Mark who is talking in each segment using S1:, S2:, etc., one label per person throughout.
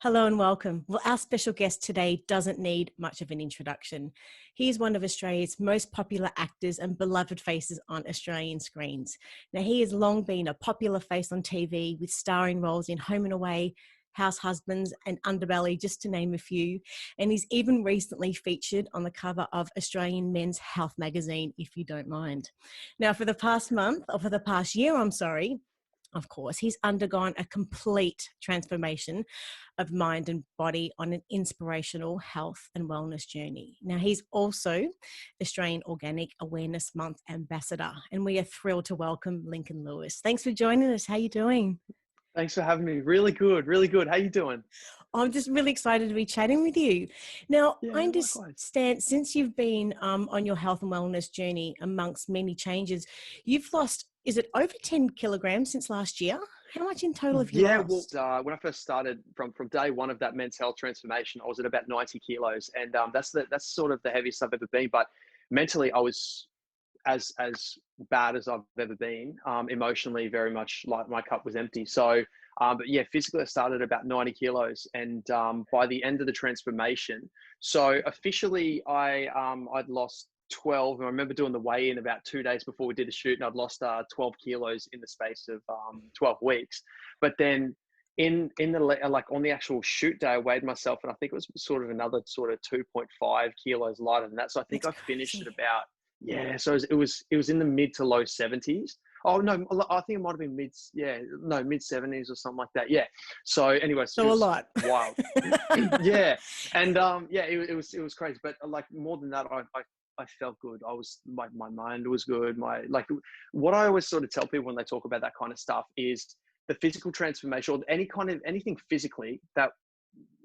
S1: Hello and welcome. Well, our special guest today doesn't need much of an introduction. He is one of Australia's most popular actors and beloved faces on Australian screens. Now, he has long been a popular face on TV with starring roles in Home and Away, Househusbands and Underbelly, just to name a few. And he's even recently featured on the cover of Australian Men's Health magazine, if you don't mind. Now, for the past year, of course, he's undergone a complete transformation of mind and body on an inspirational health and wellness journey. Now, he's also Australian Organic Awareness Month Ambassador, and we are thrilled to welcome Lincoln Lewis. Thanks for joining us. How are you doing?
S2: Thanks for having me. Really good, really good. How you doing?
S1: I'm just really excited to be chatting with you. Now,
S2: Yeah,
S1: I
S2: likewise.
S1: understand since you've been on your health and wellness journey amongst many changes, you've lost, is it over 10 kilograms since last year? How much in total have you lost?
S2: Well, when I first started from day one of that men's health transformation, I was at about 90 kilos, and that's sort of the heaviest I've ever been. But mentally, I was as bad as I've ever been. Emotionally, very much like my cup was empty. So, but yeah, physically, I started at about 90 kilos, and by the end of the transformation, so officially, I'd lost 12. And I remember doing the weigh-in about 2 days before we did the shoot, and I'd lost 12 kilos in the space of 12 weeks. But then in the like on the actual shoot day, I weighed myself, and I think it was sort of another sort of 2.5 kilos lighter than that. So I think
S1: That's
S2: I finished
S1: crazy.
S2: at about, yeah. So it was in the mid to low 70s. Oh no, I think it might have been mid 70s or something like that. Yeah. So anyways,
S1: So
S2: it
S1: a
S2: was
S1: lot.
S2: wild. Yeah. And yeah, it was crazy. But like more than that, I felt good. I was my mind was good. What I always sort of tell people when they talk about that kind of stuff is the physical transformation, or anything physically that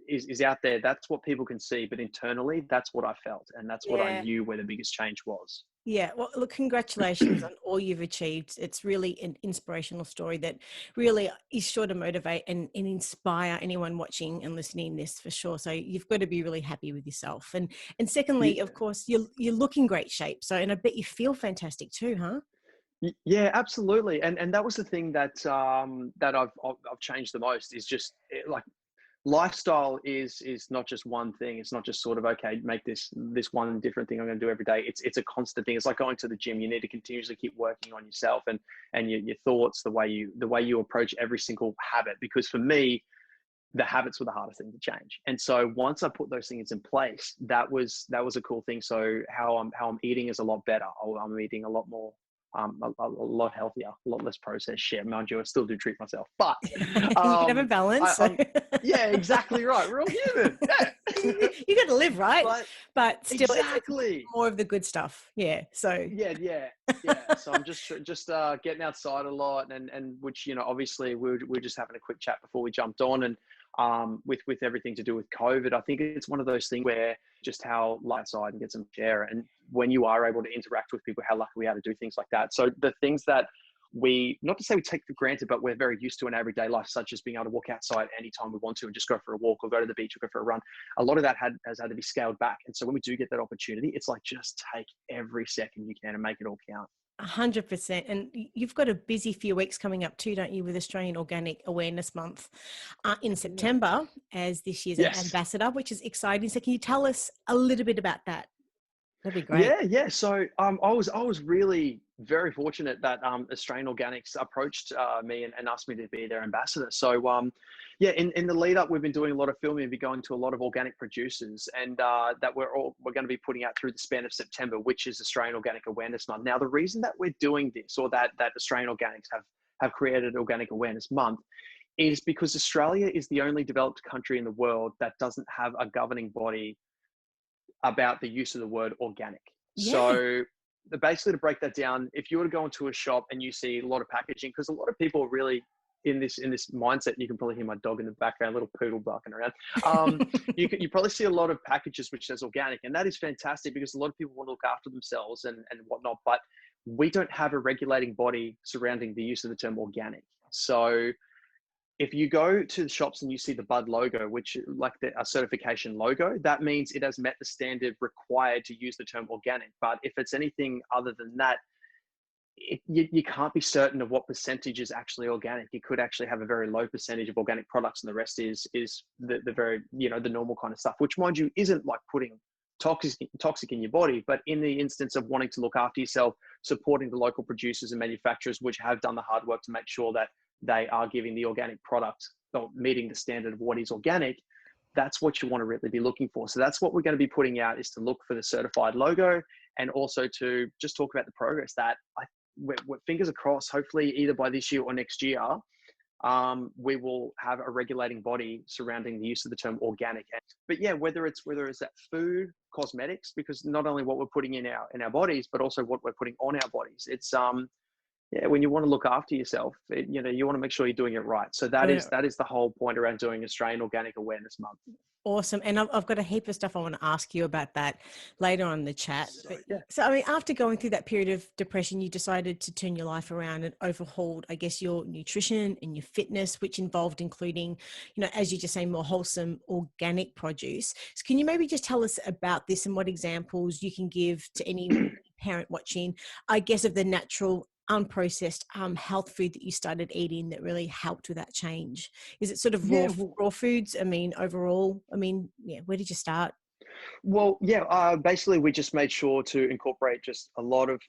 S2: is out there. That's what people can see, but internally, that's what I felt, and that's what I
S1: Yeah.
S2: knew where the biggest change was.
S1: Yeah, well, look, congratulations on all you've achieved. It's really an inspirational story that really is sure to motivate and inspire anyone watching and listening this for sure. So you've got to be really happy with yourself. And secondly,
S2: Yeah.
S1: of course, you look in great shape. So, and I bet you feel fantastic too, huh?
S2: Yeah, absolutely. And that was the thing that that I've changed the most is just like lifestyle is not just one thing. It's not just sort of, okay, make this one different thing I'm going to do every day. It's a constant thing. It's like going to the gym. You need to continuously keep working on yourself and your thoughts, the way you approach every single habit. Because for me, the habits were the hardest thing to change. And so once I put those things in place, that was a cool thing. So how I'm eating is a lot better. I'm eating a lot more, a lot healthier, a lot less processed shit. Mind you, I still do treat myself, but
S1: You can have a balance. So.
S2: yeah, exactly right. We're all human. Yeah.
S1: You got to live, right? But still, it's
S2: Exactly.
S1: more of the good stuff. Yeah. So.
S2: Yeah. So I'm just getting outside a lot, and which, obviously we're just having a quick chat before we jumped on, and with everything to do with COVID, I think it's one of those things where just how light side and get some air, and when you are able to interact with people, how lucky we are to do things like that. So the things that not to say we take for granted, but we're very used to in everyday life, such as being able to walk outside anytime we want to and just go for a walk or go to the beach or go for a run. A lot of that has had to be scaled back. And so when we do get that opportunity, it's like, just take every second you can and make it all count.
S1: 100%. And you've got a busy few weeks coming up too, don't you, with Australian Organic Awareness Month in September as this year's ambassador, which is exciting. So can you tell us a little bit about that? That'd be great.
S2: Yeah. So I was really very fortunate that Australian Organics approached me and asked me to be their ambassador. So yeah, in the lead up, we've been doing a lot of filming and be going to a lot of organic producers, and that we're going to be putting out through the span of September, which is Australian Organic Awareness Month. Now, the reason that we're doing this, or that Australian Organics have created Organic Awareness Month, is because Australia is the only developed country in the world that doesn't have a governing body about the use of the word organic.
S1: Yeah.
S2: So basically, to break that down, if you were to go into a shop and you see a lot of packaging, because a lot of people are really in this mindset, you can probably hear my dog in the background, little poodle barking around. You probably see a lot of packages which says organic, and that is fantastic because a lot of people want to look after themselves and whatnot, but we don't have a regulating body surrounding the use of the term organic. So if you go to the shops and you see the Bud logo, which like a certification logo, that means it has met the standard required to use the term organic. But if it's anything other than that, you can't be certain of what percentage is actually organic. You could actually have a very low percentage of organic products, and the rest is the very, the normal kind of stuff, which, mind you, isn't like putting toxic in your body. But in the instance of wanting to look after yourself, supporting the local producers and manufacturers which have done the hard work to make sure that they are giving the organic product, or meeting the standard of what is organic, that's what you want to really be looking for. So that's what we're going to be putting out, is to look for the certified logo, and also to just talk about the progress that we're fingers crossed, hopefully either by this year or next year, we will have a regulating body surrounding the use of the term organic. But yeah, whether it's that food, cosmetics, because not only what we're putting in our bodies, but also what we're putting on our bodies. It's yeah, when you want to look after yourself, you want to make sure you're doing it right. So that is the whole point around doing Australian Organic Awareness Month.
S1: Awesome. And I've got a heap of stuff I want to ask you about that later on in the chat. So, I mean, after going through that period of depression, you decided to turn your life around and overhauled, I guess, your nutrition and your fitness, which involved including, as you just say, more wholesome organic produce. So can you maybe just tell us about this and what examples you can give to any parent watching, I guess, of the natural, unprocessed health food that you started eating that really helped with that change? Is it sort of raw foods? I mean, overall, where did you start?
S2: Well, yeah, basically we just made sure to incorporate just a lot of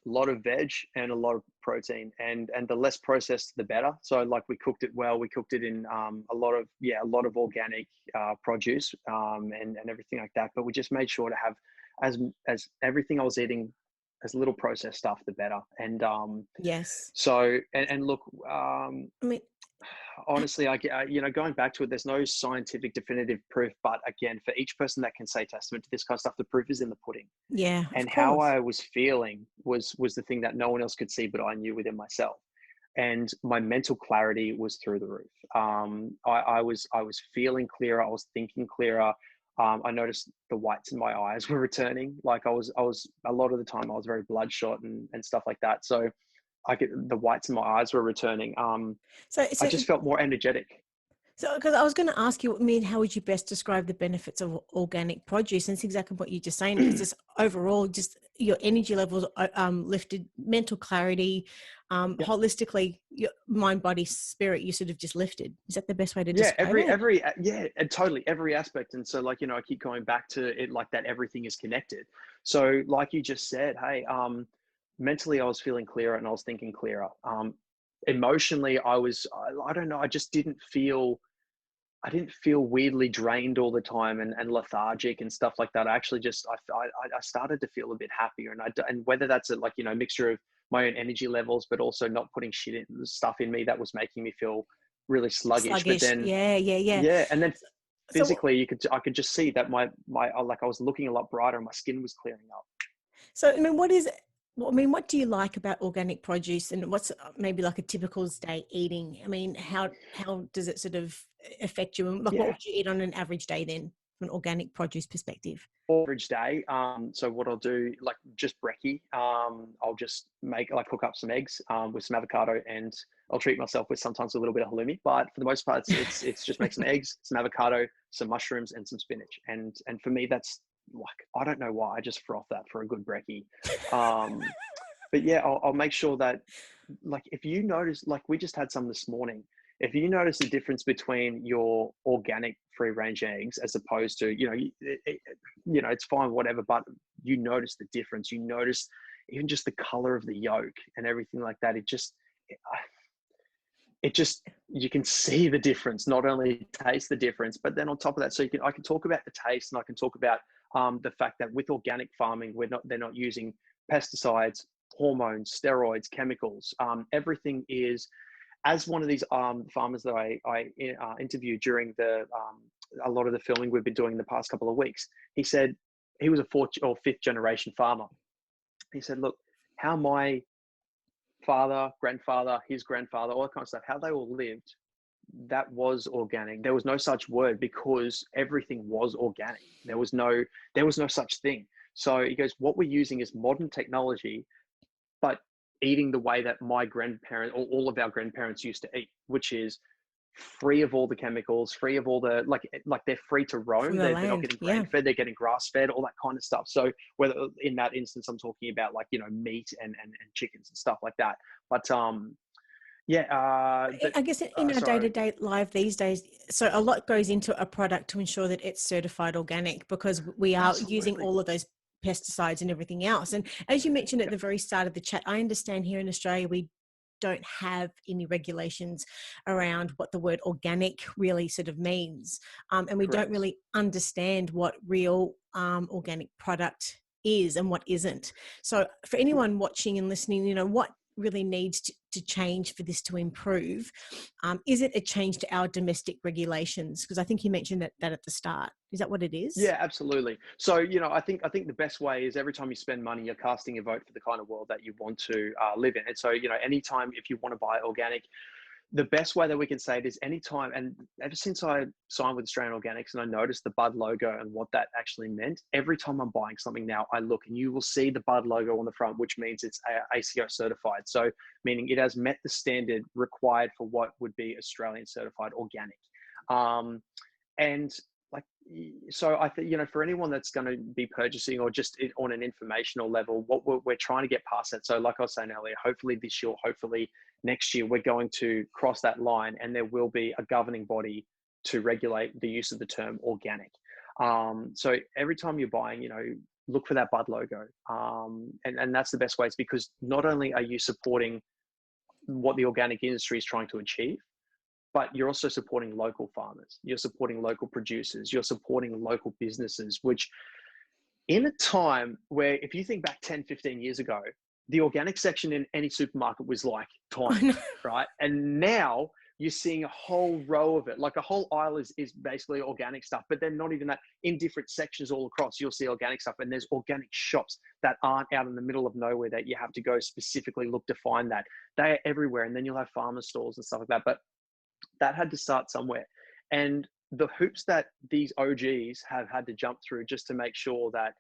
S2: veg and a lot of protein, and the less processed, the better. So like we cooked it well, we cooked it in a lot of organic produce and everything like that. But we just made sure to have as everything I was eating, as little processed stuff, the better. And
S1: yes.
S2: So and look, honestly, going back to it, there's no scientific definitive proof, but again, for each person that can say testament to this kind of stuff, the proof is in the pudding.
S1: Yeah.
S2: And how I was feeling was the thing that no one else could see, but I knew within myself. And my mental clarity was through the roof. I was feeling clearer. I was thinking clearer. I noticed the whites in my eyes were returning. Like I was a lot of the time I was very bloodshot and stuff like that. So the whites in my eyes were returning. So I just felt more energetic.
S1: So, because I was going to ask you, how would you best describe the benefits of organic produce? And it's exactly what you're just saying. It's just overall, just your energy levels lifted, mental clarity, holistically, your mind, body, spirit, you sort of just lifted. Is that the best way to describe it?
S2: And totally every aspect. And so, I keep going back to it, like that everything is connected. So, like you just said, hey, mentally, I was feeling clearer and I was thinking clearer. Emotionally, I don't know, I didn't feel weirdly drained all the time and lethargic and stuff like that. I actually I started to feel a bit happier, and whether that's a mixture of my own energy levels, but also not putting stuff in me that was making me feel really sluggish. But then and then physically, I could just see that my I was looking a lot brighter and my skin was clearing up.
S1: So what do you like about organic produce, and what's maybe like a typical day eating? How does it sort of affect you? And what would you eat on an average day then, from an organic produce perspective?
S2: Average day. So what I'll do, just brekkie, I'll just cook up some eggs with some avocado, and I'll treat myself with sometimes a little bit of halloumi. But for the most part, it's just make some eggs, some avocado, some mushrooms, and some spinach. And for me, that's I don't know why, I just froth that for a good brekkie. But yeah, I'll make sure that if you notice, we just had some this morning. If you notice the difference between your organic free range eggs as opposed to, it's fine, whatever, but you notice the difference. You notice even just the color of the yolk and everything like that. You can see the difference, not only taste the difference, but then on top of that, I can talk about the taste, and I can talk about the fact that with organic farming, they're not using pesticides, hormones, steroids, chemicals. Everything is, as one of these farmers that I interviewed during a lot of the filming we've been doing the past couple of weeks, he said he was a fourth or fifth generation farmer. He said, look, how my father, grandfather, his grandfather, all that kind of stuff, how they all lived, that was organic. There was no such word, because everything was organic. There was no such thing. So he goes, what we're using is modern technology, but eating the way that my grandparents or all of our grandparents used to eat, which is free of all the chemicals, free of all the, like they're free to roam.
S1: From the
S2: They're not
S1: land.
S2: getting
S1: Yeah.
S2: grain fed, they're getting grass fed, all that kind of stuff. So whether in that instance, I'm talking about like, meat and chickens and stuff like that. But
S1: I guess in our
S2: sorry.
S1: day-to-day life these days, so a lot goes into a product to ensure that it's certified organic, because we are using
S2: Absolutely.
S1: all of those pesticides and everything else. And as you mentioned at the very start of the chat, I understand here in Australia, we don't have any regulations around what the word organic really sort of means. And we don't
S2: Correct.
S1: really understand what real organic product is and what isn't. So for anyone watching and listening, what really needs to change for this to improve? Is it a change to our domestic regulations? Because I think you mentioned that at the start. Is that what it is?
S2: Yeah, absolutely. So, I think the best way is every time you spend money, you're casting a vote for the kind of world that you want to live in. And so, anytime if you want to buy organic, the best way that we can say it is anytime, and ever since I signed with Australian Organics and I noticed the Bud logo and what that actually meant, every time I'm buying something now, I look and you will see the Bud logo on the front, which means it's ACO certified. So meaning it has met the standard required for what would be Australian certified organic. And like, so I think, for anyone that's going to be purchasing or just on an informational level, what we're trying to get past that. So like I was saying earlier, hopefully this year, hopefully next year, we're going to cross that line and there will be a governing body to regulate the use of the term organic. So every time you're buying, look for that Bud logo. And that's the best way. It's because not only are you supporting what the organic industry is trying to achieve, but you're also supporting local farmers, you're supporting local producers, you're supporting local businesses, which in a time where, if you think back 10, 15 years ago, the organic section in any supermarket was like tiny, right? And now you're seeing a whole row of it, like a whole aisle is basically organic stuff, but then not even that, in different sections all across, you'll see organic stuff. And there's organic shops that aren't out in the middle of nowhere that you have to go specifically look to find that. They are everywhere. And then you'll have farmer stores and stuff like that. But that had to start somewhere. And the hoops that these OGs have had to jump through just to make sure that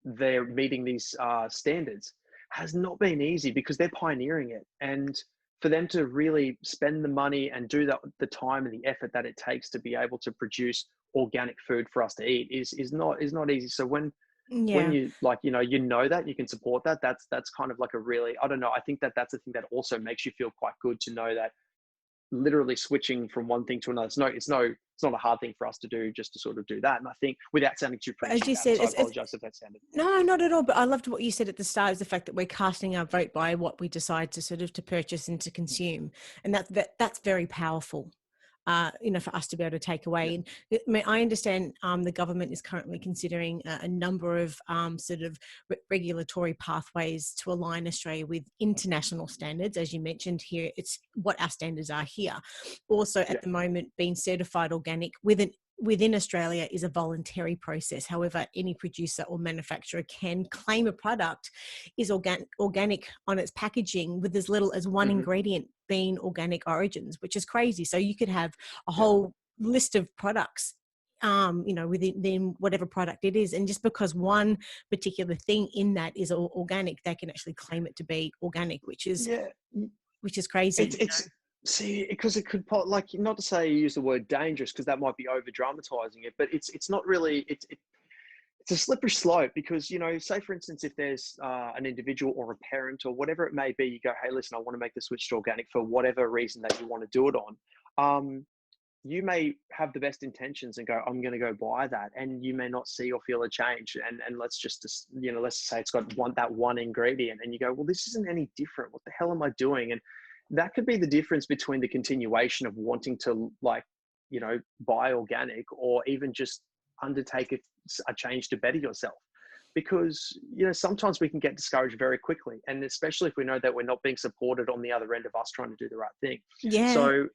S2: they're meeting these standards has not been easy, because they're pioneering it. And for them to really spend the money and do the time and the effort that it takes to be able to produce organic food for us to eat is not easy. So when you that you can support that, that's kind of like a really, I don't know, I think that's the thing that also makes you feel quite good to know that literally switching from one thing to another, it's not a hard thing for us to do, just to sort of do that. And I think, without sounding too preachy,
S1: As you said,
S2: so I apologize if that sounded.
S1: No, not at all. But I loved what you said at the start, is the fact that we're casting our vote by what we decide to sort of to purchase and to consume. And that's very powerful, for us to be able to take away.
S2: Yeah.
S1: And I understand the government is currently considering a number of sort of regulatory pathways to align Australia with international standards. As you mentioned here, it's what our standards are here. Also, at the moment, being certified organic within Australia is a voluntary process. However, any producer or manufacturer can claim a product is organic on its packaging with as little as one ingredient being organic origins, which is crazy. So you could have a whole list of products, within whatever product it is. And just because one particular thing in that is organic, they can actually claim it to be organic, which is crazy.
S2: It's see, because it could, like, not to say use the word dangerous, because that might be over dramatizing it, but it's not really, it's a slippery slope, because, say for instance, if there's an individual or a parent or whatever it may be, you go, hey, listen, I want to make the switch to organic for whatever reason that you want to do it on. You may have the best intentions and go, I'm going to go buy that, and you may not see or feel a change. And let's just say it's got that one ingredient, and you go, well, this isn't any different. What the hell am I doing? And that could be the difference between the continuation of wanting to, buy organic, or even just undertake a change to better yourself. Because, sometimes we can get discouraged very quickly. And especially if we know that we're not being supported on the other end of us trying to do the right thing.
S1: Yeah.
S2: So,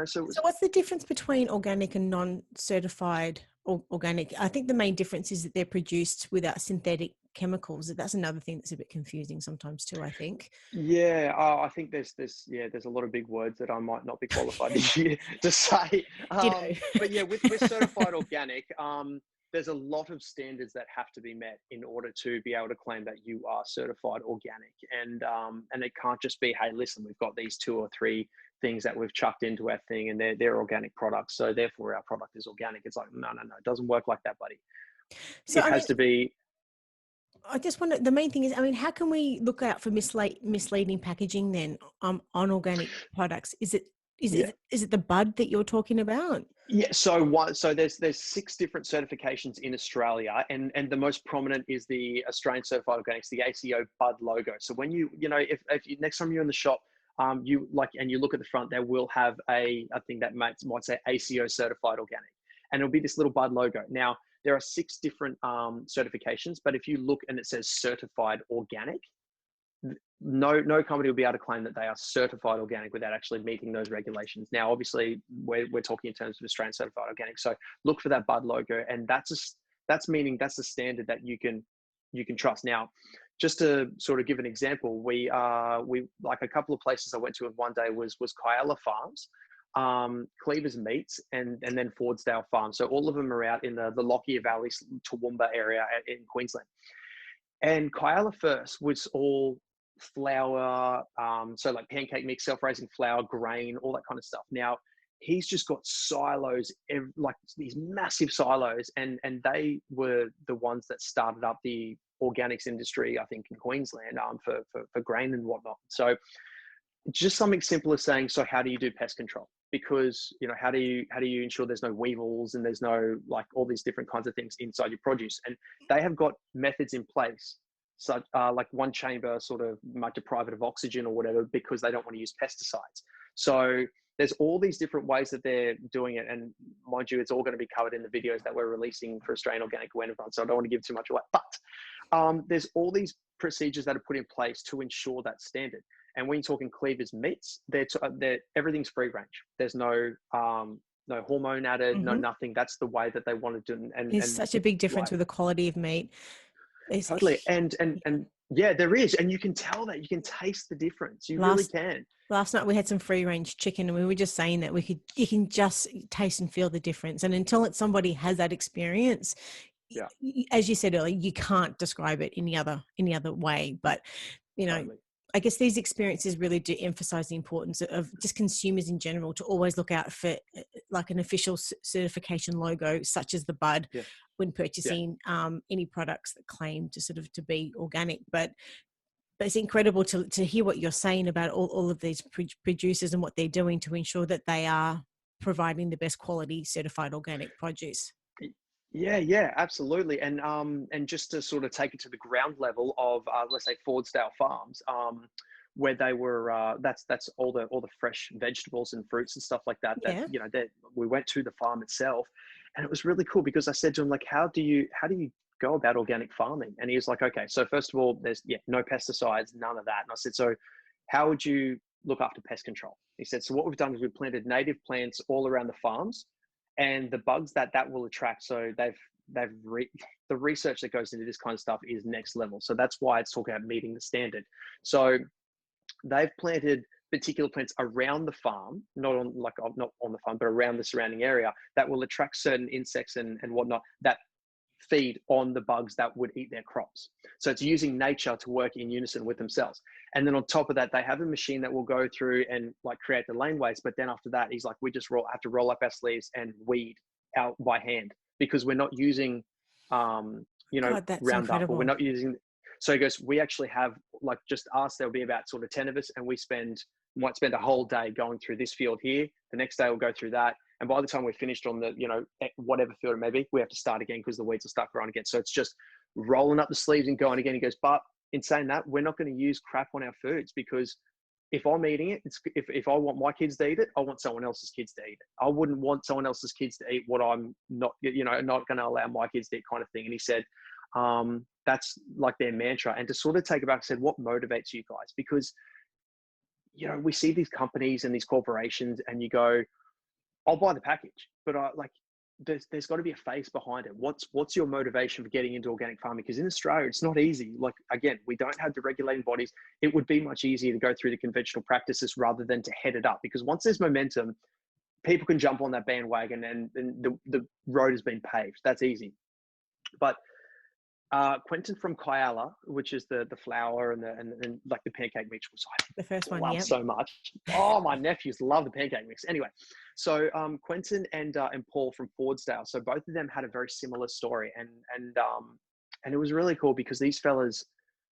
S1: so what's the difference between organic and non-certified organic? I think the main difference is that they're produced without synthetic chemicals. That's another thing that's a bit confusing sometimes too, I think.
S2: Yeah, I think there's a lot of big words that I might not be qualified to say. But yeah, with certified organic, there's a lot of standards that have to be met in order to be able to claim that you are certified organic. And it can't just be, hey, listen, we've got these 2 or 3 things that we've chucked into our thing and they're organic products, so therefore our product is organic. It's like, no, it doesn't work like that, buddy.
S1: So
S2: It has to be.
S1: I just wonder, the main thing is, I mean, how can we look out for misleading packaging then on organic products? Is it the bud that you're talking about?
S2: Yeah, so there's 6 different certifications in Australia, and the most prominent is the Australian Certified Organics, the ACO Bud logo. So when you if you, next time you're in the shop, you look at the front, there will have a thing that might say ACO Certified Organic, and it'll be this little Bud logo. Now there are 6 different certifications, but if you look and it says Certified Organic, no company will be able to claim that they are certified organic without actually meeting those regulations. Now, obviously, we're talking in terms of Australian Certified Organic, so look for that Bud logo, and that's meaning that's the standard that you can trust. Now, just to sort of give an example, we like a couple of places I went to, and one day was Kyala Farms, Cleavers Meats, and then Fordsdale Farm. So all of them are out in the Lockyer Valley, Toowoomba area in Queensland. And Kyala first was all flour, so like pancake mix, self-raising flour, grain, all that kind of stuff. Now he's just got silos, like these massive silos, and they were the ones that started up the organics industry, I think, in Queensland, for grain and whatnot. So just something simple as saying, so how do you do pest control? Because, how do you ensure there's no weevils and there's no, like, all these different kinds of things inside your produce? And they have got methods in place, such like one chamber sort of might deprive it of oxygen or whatever, because they don't want to use pesticides. So there's all these different ways that they're doing it. And mind you, it's all going to be covered in the videos that we're releasing for Australian Organic Webinar, so I don't want to give too much away. But there's all these procedures that are put in place to ensure that standard. And when you're talking Cleavers Meats, they're everything's free range. There's no hormone added, no nothing. That's the way that they want to do. And
S1: There's such a big difference with the quality of meat.
S2: Totally. And yeah, there is. And you can tell that. You can taste the difference. You really can.
S1: Last night we had some free range chicken, and we were just saying that you can just taste and feel the difference. And until somebody has that experience,
S2: yeah,
S1: as you said earlier, you can't describe it any other way. But
S2: totally.
S1: I guess these experiences really do emphasize the importance of just consumers in general to always look out for like an official certification logo, such as the Bud, when purchasing any products that claim to be organic. But it's incredible to hear what you're saying about all of these producers and what they're doing to ensure that they are providing the best quality certified organic produce.
S2: Yeah, absolutely. And just to sort of take it to the ground level of let's say Fordsdale Farms, where they were that's all the fresh vegetables and fruits and stuff like that. That we went to the farm itself, and it was really cool because I said to him, like, how do you go about organic farming? And he was like, okay, so first of all, there's no pesticides, none of that. And I said, so how would you look after pest control? He said, so what we've done is we've planted native plants all around the farms. And the bugs that will attract, so the research that goes into this kind of stuff is next level. So that's why it's talking about meeting the standard. So they've planted particular plants around the farm, not on the farm, but around the surrounding area, that will attract certain insects and whatnot that feed on the bugs that would eat their crops. So it's using nature to work in unison with themselves. And then on top of that, they have a machine that will go through and like create the laneways. But then after that, he's like, we just have to roll up our sleeves and weed out by hand, because we're not using,
S1: God, that's
S2: Roundup,
S1: incredible.
S2: or we're not using. So he goes, we actually have, like, just us, there'll be about sort of 10 of us, and we might spend a whole day going through this field here. The next day we'll go through that. And by the time we're finished on the, whatever field it may be, we have to start again because the weeds will start growing again. So it's just rolling up the sleeves and going again. He goes, but in saying that, we're not going to use crap on our foods, because if I'm eating it, if I want my kids to eat it, I want someone else's kids to eat it. I wouldn't want someone else's kids to eat what I'm not going to allow my kids to eat, kind of thing. And he said, that's like their mantra. And to sort of take it back, I said, what motivates you guys? Because, we see these companies and these corporations, and you go, I'll buy the package, but there's got to be a face behind it. What's your motivation for getting into organic farming? Because in Australia, it's not easy. Like, again, we don't have the regulating bodies. It would be much easier to go through the conventional practices rather than to head it up, because once there's momentum, people can jump on that bandwagon and the road has been paved. That's easy. But Quentin from Kyala, which is the flour and like the pancake mix, which
S1: The first
S2: I
S1: one,
S2: love
S1: yeah.
S2: so much. Oh, my nephews love the pancake mix. Anyway, so Quentin and Paul from Fordsdale, so both of them had a very similar story, and it was really cool because these fellas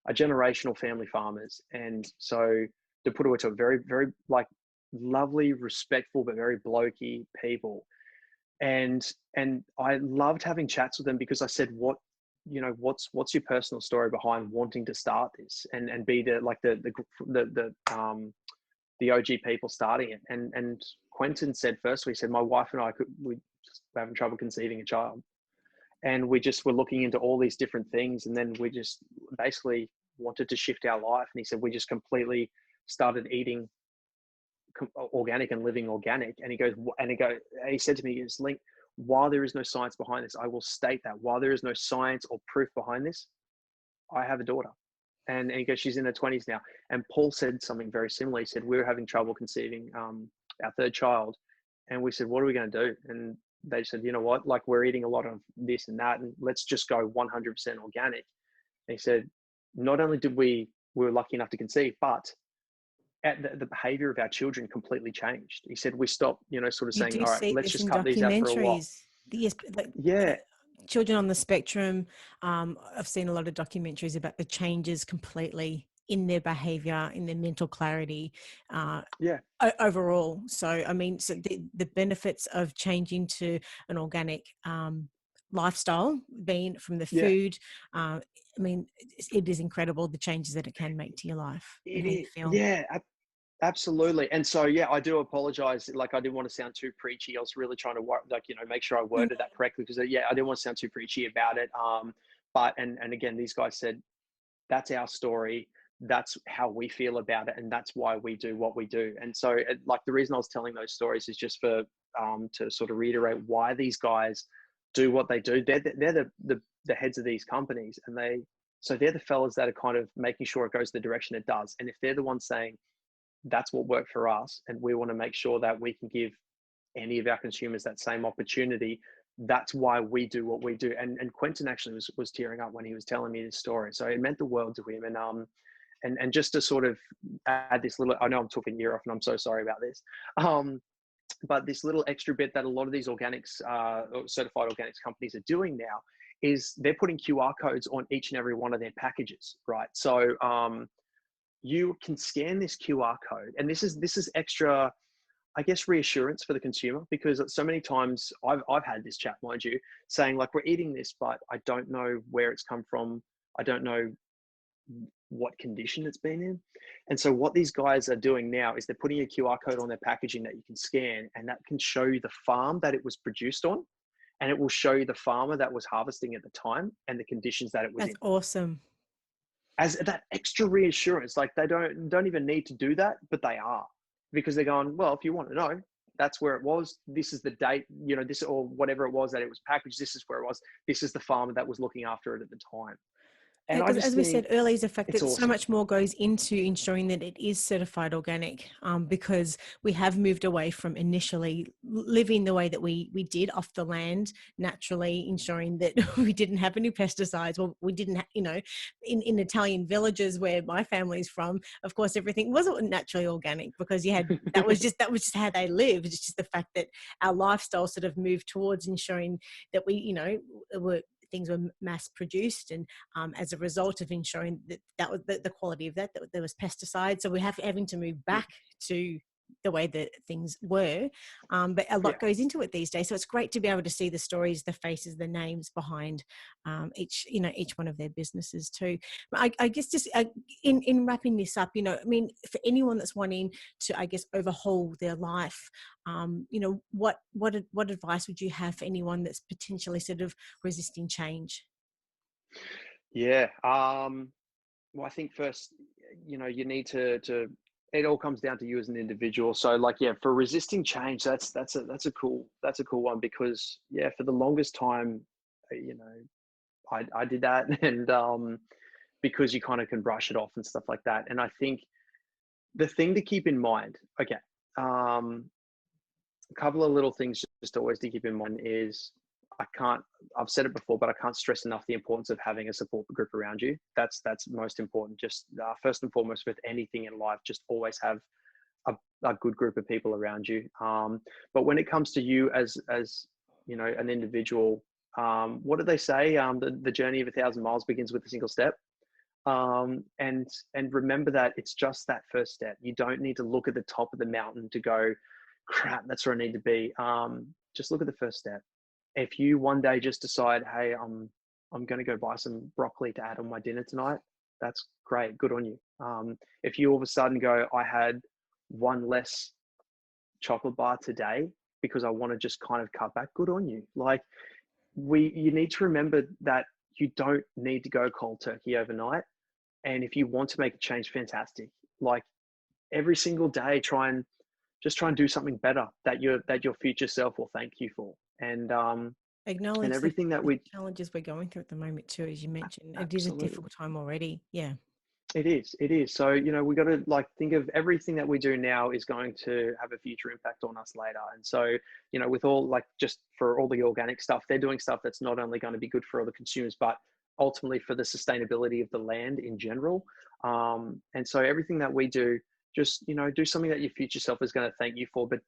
S2: are generational family farmers, and so to put it to a very, very like lovely, respectful, but very blokey people. And I loved having chats with them because I said, what's your personal story behind wanting to start this and be the OG people starting it? And Quentin said, firstly, he said, my wife and I we just were having trouble conceiving a child, and we just were looking into all these different things, and then we just basically wanted to shift our life. And he said we just completely started eating organic and living organic. And he said to me, Link, while there is no science behind this, I will state that while there is no science or proof behind this, I have a daughter. And he goes, she's in her 20s now. And Paul said something very similar. He said, we were having trouble conceiving our third child. And we said, what are we going to do? And they said, you know what, like we're eating a lot of this and that, and let's just go 100% organic. And he said, not only we were lucky enough to conceive, but the behavior of our children completely changed. He said, we stopped, sort of
S1: You
S2: saying,
S1: do
S2: all right,
S1: see
S2: let's
S1: this
S2: just
S1: in
S2: cut these out for a while.
S1: documentaries. Yes, like,
S2: Yeah.
S1: children on the spectrum. I've seen a lot of documentaries about the changes completely in their behavior, in their mental clarity,
S2: Yeah.
S1: overall. So, I mean, so the benefits of changing to an organic lifestyle, being from the
S2: Yeah.
S1: food, I mean, it is incredible the changes that it can make to your life and how you feel.
S2: Yeah, absolutely. And so, yeah, I do apologize. Like, I didn't want to sound too preachy. I was really trying to work, like, make sure I worded that correctly because, yeah, I didn't want to sound too preachy about it. But again, these guys said, that's our story. That's how we feel about it. And that's why we do what we do. And so, like, the reason I was telling those stories is just for, to sort of reiterate why these guys do what they do. They're the heads of these companies, and they're the fellas that are kind of making sure it goes the direction it does. And if they're the ones saying, that's what worked for us, and we want to make sure that we can give any of our consumers that same opportunity, that's why we do what we do. And Quentin actually was tearing up when he was telling me this story, so it meant the world to him. And just to sort of add this little, I know I'm talking your ear off and I'm so sorry about this, but this little extra bit that a lot of these organics, certified organics companies are doing now is they're putting QR codes on each and every one of their packages, right? So you can scan this QR code, and this is extra, I guess, reassurance for the consumer, because so many times I've had this chat, mind you, saying like, we're eating this, but I don't know where it's come from. I don't know what condition it's been in. And so what these guys are doing now is they're putting a QR code on their packaging that you can scan, and that can show you the farm that it was produced on, and it will show you the farmer that was harvesting at the time and the conditions that it was in.
S1: That's awesome.
S2: As that extra reassurance, like they don't even need to do that, but they are, because they're going, well, if you want to know, that's where it was. This is the date, this or whatever it was that it was packaged. This is where it was. This is the farmer that was looking after it at the time. And I
S1: Because,
S2: just
S1: as we
S2: think
S1: said earlier, is the fact
S2: it's
S1: that so
S2: awesome.
S1: much more goes into ensuring that it is certified organic, because we have moved away from initially living the way that we did off the land naturally, ensuring that we didn't have any pesticides. Well, we didn't, in Italian villages where my family's from, of course, everything wasn't naturally organic because that was just how they lived. It's just the fact that our lifestyle sort of moved towards ensuring that things were mass produced, and as a result of ensuring that was the quality of that there was pesticides. So we're having to move back to the way that things were, but a lot goes into it these days. So it's great to be able to see the stories, the faces, the names behind each one of their businesses too. I guess just in wrapping this up, I mean, for anyone that's wanting to, I guess, overhaul their life, what advice would you have for anyone that's potentially sort of resisting change?
S2: Yeah. Well, I think first, you need to it all comes down to you as an individual. So like, yeah, for resisting change, that's a cool one, because yeah, for the longest time, I did that, and because you kind of can brush it off and stuff like that. And I think the thing to keep in mind, okay, a couple of little things just always to keep in mind is, I've said it before, but I can't stress enough the importance of having a support group around you. That's most important. Just first and foremost with anything in life, just always have a good group of people around you. But when it comes to you as you know, an individual, what do they say? The journey of 1,000 miles begins with a single step. And remember that it's just that first step. You don't need to look at the top of the mountain to go, crap, that's where I need to be. Just look at the first step. If you one day just decide, hey, I'm going to go buy some broccoli to add on my dinner tonight, that's great. Good on you. If you all of a sudden go, I had one less chocolate bar today because I want to just kind of cut back, good on you. Like you need to remember that you don't need to go cold turkey overnight. And if you want to make a change, fantastic. Like every single day, try and do something better that your future self will thank you for. And
S1: acknowledge
S2: everything that
S1: the challenges we're going through at the moment too, as you mentioned. It is a difficult time already. Yeah.
S2: It is. So, you know, we got to like think of everything that we do now is going to have a future impact on us later. And so, you know, with all like just for all the organic stuff, they're doing stuff that's not only going to be good for other consumers, but ultimately for the sustainability of the land in general. And so everything that we do, just, you know, do something that your future self is going to thank you for, but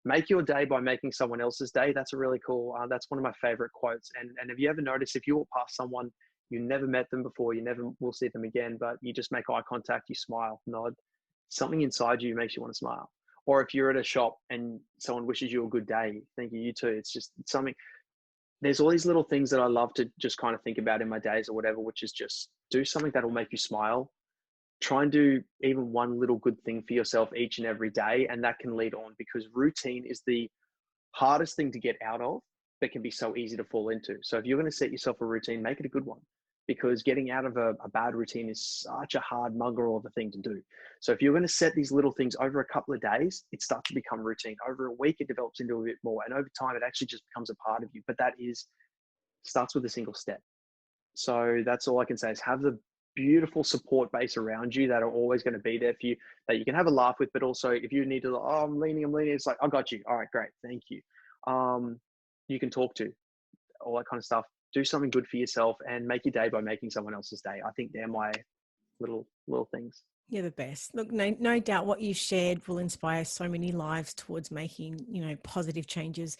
S2: make your day by making someone else's day. That's a really cool, that's one of my favorite quotes. And have you ever noticed if you walk past someone, you never met them before, you never will see them again, but you just make eye contact, you smile, nod, something inside you makes you want to smile. Or if you're at a shop and someone wishes you a good day, thank you too. It's just something, there's all these little things that I love to just kind of think about in my days or whatever, which is just do something that'll make you smile. Try and do even one little good thing for yourself each and every day. And that can lead on, because routine is the hardest thing to get out of, but can be so easy to fall into. So if you're going to set yourself a routine, make it a good one, because getting out of a bad routine is such a hard mongrel of a thing to do. So if you're going to set these little things over a couple of days, it starts to become routine. Over a week, it develops into a bit more. And over time, it actually just becomes a part of you. But that starts with a single step. So that's all I can say is have the beautiful support base around you that are always going to be there for you, that you can have a laugh with, but also if you need to, oh, I'm leaning, it's like, I got you. All right, great. Thank you. You can talk to, all that kind of stuff. Do something good for yourself and make your day by making someone else's day. I think they're my little things.
S1: You're the best. Look, no doubt what you've shared will inspire so many lives towards making, you know, positive changes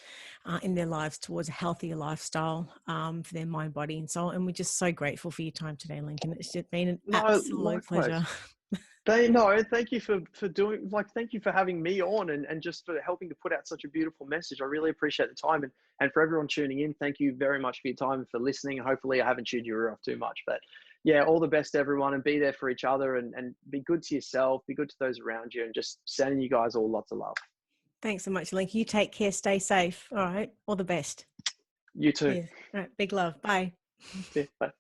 S1: in their lives towards a healthier lifestyle for their mind, body and soul. And we're just so grateful for your time today, Lincoln. It's just been an absolute pleasure.
S2: Thank you for doing, like, thank you for having me on and just for helping to put out such a beautiful message. I really appreciate the time, and for everyone tuning in, thank you very much for your time and for listening. Hopefully I haven't chewed your ear off too much, but yeah, all the best everyone, and be there for each other and be good to yourself, be good to those around you, and just sending you guys all lots of love.
S1: Thanks so much, Lincoln. You take care, stay safe. All right. All the best.
S2: You too.
S1: Cheers. All right. Big love. Bye.
S2: Yeah, bye.